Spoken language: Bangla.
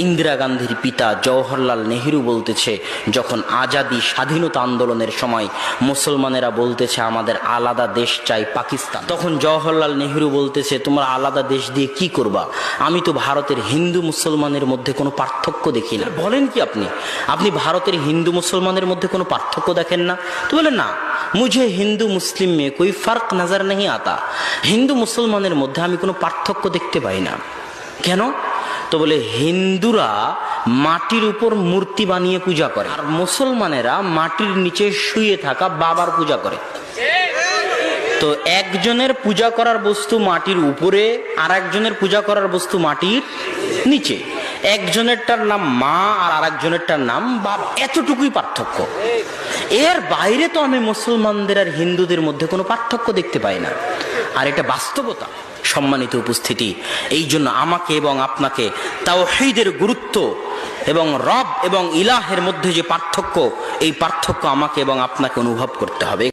ইন্দিরা গান্ধীর পিতা জওহরলাল নেহেরু বলতেছে, যখন আজাদি স্বাধীনতা আন্দোলনের সময় মুসলমানেরা বলতেছে আমাদের আলাদা দেশ চাই পাকিস্তান, তখন জওহরলাল নেহেরু বলতেছে তোমরা আলাদা দেশ দিয়ে কি করবা, আমি তো ভারতের হিন্দু মুসলমানের মধ্যে কোনো পার্থক্য দেখি না। বলেন কি আপনি আপনি ভারতের হিন্দু মুসলমানের মধ্যে কোনো পার্থক্য দেখেন না? তো বলেন না, মুঝে হিন্দু মুসলিম মে কোই ফার্ক নজর नहीं आता, হিন্দু মুসলমানের মধ্যে আমি কোনো পার্থক্য দেখতে পাই না। কেন? তো বলে হিন্দুরা মাটির উপর মূর্তি বানিয়ে পূজা করে, আর মুসলমানেরা মাটির নিচে শুয়ে থাকা বাবার পূজা করে। তো একজনের পূজা করার বস্তু মাটির উপরে, আর একজনের পূজা করার বস্তু মাটির নিচে। একজনেরটার নাম মা আর আরেকজনেরটার নাম বাবা, এতটুকুই পার্থক্য। এর বাইরে তো আমি মুসলমানদের আর হিন্দুদের মধ্যে কোনো পার্থক্য দেখতে পাই না। আর এটা বাস্তবতা। সম্মানিত উপস্থিতি, এই জন্য আমাকে এবং আপনাকে তাওহীদের গুরুত্ব এবং রব এবং ইলাহের মধ্যে যে পার্থক্য, এই পার্থক্য আমাকে এবং আপনাকে অনুভব করতে হবে।